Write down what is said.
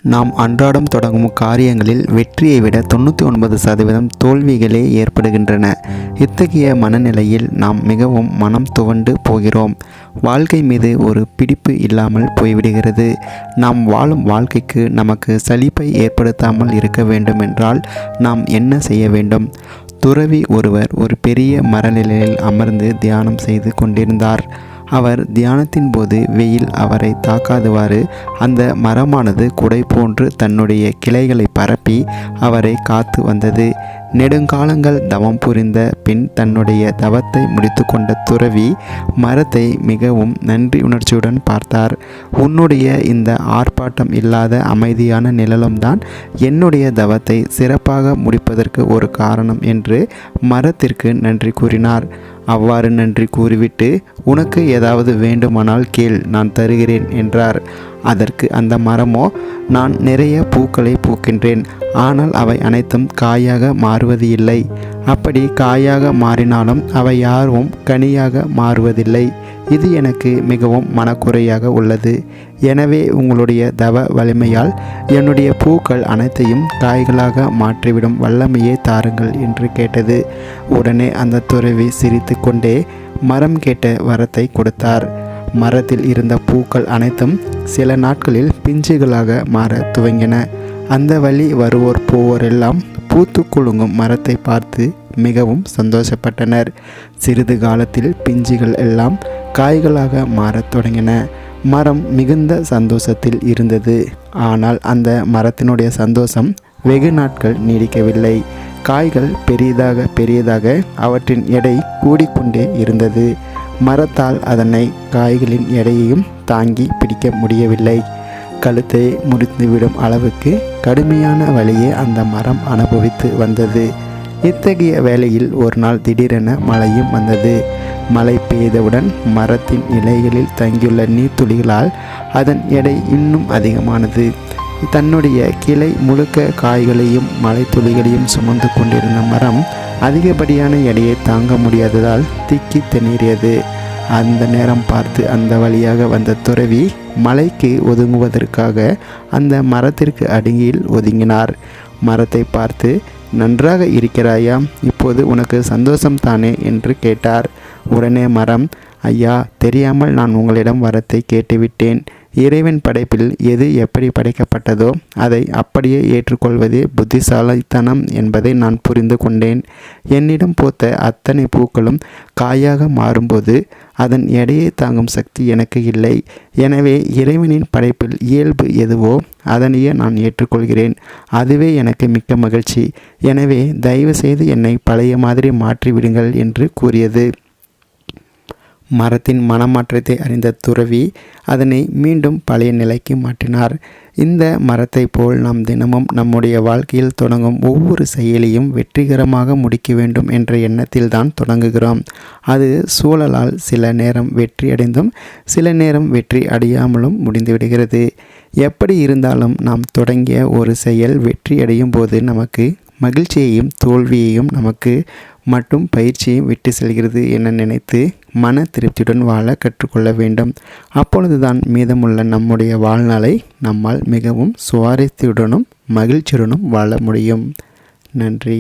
நாம் அன்றாடம் தொடங்கும் காரியங்களில் வெற்றியை விட 99% தோல்விகளே ஏற்படுகின்றன. இத்தகைய மனநிலையில் நாம் மிகவும் மனம் துவண்டு போகிறோம். வாழ்க்கை மீது ஒரு பிடிப்பு இல்லாமல் போய்விடுகிறது. நாம் வாழும் வாழ்க்கைக்கு நமக்கு சலிப்பை ஏற்படுத்தாமல் இருக்க வேண்டுமென்றால் நாம் என்ன செய்ய வேண்டும்? துறவி ஒருவர் ஒரு பெரிய மரநிலையில் அமர்ந்து தியானம் செய்து கொண்டிருந்தார். அவர் தியானத்தின் போது வெயில் அவரை தாக்காதவாறு அந்த மரமானது குடை போன்று தன்னுடைய கிளைகளை பரப்பி அவரை காத்து வந்தது. நெடுங்காலங்கள் தவம் புரிந்த பின் தன்னுடைய தவத்தை முடித்து கொண்ட துறவி மரத்தை மிகவும் நன்றி உணர்ச்சியுடன் பார்த்தார். உன்னுடைய இந்த ஆர்ப்பாட்டம் இல்லாத அமைதியான நிழலும்தான் என்னுடைய தவத்தை சிறப்பாக முடிப்பதற்கு ஒரு காரணம் என்று மரத்திற்கு நன்றி கூறினார். அவ்வாறு நன்றி கூறிவிட்டு, உனக்கு ஏதாவது வேண்டுமானால் கேள், நான் தருகிறேன் என்றார். அதற்கு அந்த மரமோ, நான் நிறைய பூக்களை பூக்கின்றேன், ஆனால் அவை அனைத்தும் காயாக மாறுவது இல்லை. அப்படி காயாக மாறினாலும் அவை யாரும் கனியாக மாறுவதில்லை. இது எனக்கு மிகவும் மனக்குறையாக உள்ளது. எனவே உங்களுடைய தவ வலிமையால் என்னுடைய பூக்கள் அனைத்தையும் காய்களாக மாற்றிவிடும் வல்லமையை தாருங்கள் என்று கேட்டது. உடனே அந்த துறவி சிரித்து கொண்டே மரம் கேட்ட வரத்தை கொடுத்தார். மரத்தில் இருந்த பூக்கள் அனைத்தும் சில நாட்களில் பிஞ்சுகளாக மாற துவங்கின. அந்த வழி வருவோர் போவோரெல்லாம் பூத்து குலுங்கும் மரத்தை பார்த்து மிகவும் சந்தோஷப்பட்டனர். சிறிது காலத்தில் பிஞ்சுகள் எல்லாம் காய்களாக மாறத் தொடங்கின. மரம் மிகுந்த சந்தோஷத்தில் இருந்தது. ஆனால் அந்த மரத்தினுடைய சந்தோஷம் வெகு நாட்கள் நீடிக்கவில்லை. காய்கள் பெரியதாக அவற்றின் எடை கூடிக்கொண்டே இருந்தது. மரத்தால் அதனை காய்களின் எடையையும் தாங்கி பிடிக்க முடியவில்லை. கழுத்தை முறித்துவிடும் அளவுக்கு கடுமையான வலியை அந்த மரம் அனுபவித்து வந்தது. இத்தகைய வேளையில் ஒரு நாள் திடீரென மழையும் வந்தது. மழை பெய்தவுடன் மரத்தின் இலைகளில் தங்கியுள்ள நீர்த்துளிகளால் அதன் எடை இன்னும் அதிகமானது. தன்னுடைய கிளை முழுக்க காய்களையும் மழை துளிகளையும் சுமந்து கொண்டிருந்த மரம் அதிகப்படியான எடையை தாங்க முடியாததால் திக்கி திணறியது. அந்த நேரம் பார்த்து அந்த வழியாக வந்த துறவி மலைக்கு ஒதுங்குவதற்காக அந்த மரத்திற்கு அடியில் ஒதுங்கினார். மரத்தை பார்த்து, நன்றாக இருக்கிறாயா? இப்போது உனக்கு சந்தோஷம் தானே என்று கேட்டார். உடனே மரம், ஐயா, தெரியாமல் நான் உங்களிடம் வரத்தை கேட்டுவிட்டேன். இறைவன் படைப்பில் எது எப்படி படைக்கப்பட்டதோ அதை அப்படியே ஏற்றுக்கொள்வதே புத்திசாலித்தனம் என்பதை நான் புரிந்து கொண்டேன். என்னிடம் பூத்த அத்தனை பூக்களும் காயாக மாறும்போது அதன் எடையை தாங்கும் சக்தி எனக்கு இல்லை. எனவே இறைவனின் படைப்பில் இயல்பு எதுவோ அதனையே நான் ஏற்றுக்கொள்கிறேன். அதுவே எனக்கு மிக்க மகிழ்ச்சி. எனவே தயவு செய்து என்னை பழைய மாதிரி மாற்றிவிடுங்கள் என்று கூறியது. மரத்தின் மனமாற்றத்தை அறிந்த துறவி அதனை மீண்டும் பழைய நிலைக்கு மாற்றினார். இந்த மரத்தை போல் நாம் தினமும் நம்முடைய வாழ்க்கையில் தொடங்கும் ஒவ்வொரு செயலையும் வெற்றிகரமாக முடிக்க வேண்டும் என்ற எண்ணத்தில் தான் தொடங்குகிறோம். அது சூழலால் சில நேரம் வெற்றி அடைந்தும் சில நேரம் வெற்றி அடையாமலும் முடிந்துவிடுகிறது. எப்படி இருந்தாலும் நாம் தொடங்கிய ஒரு செயல் வெற்றி அடையும் போது நமக்கு மகிழ்ச்சியையும் தோல்வியையும் நமக்கு மட்டும் பயிற்சியையும் விட்டு செல்கிறது என நினைத்து மன திருப்தியுடன் வாழ கற்றுக்கொள்ள வேண்டும். அப்பொழுதுதான் மீதமுள்ள நம்முடைய வாழ்நாளை நம்மால் மிகவும் சுவாரஸ்யத்துடனும் மகிழ்ச்சியுடனும் வாழ முடியும். நன்றி.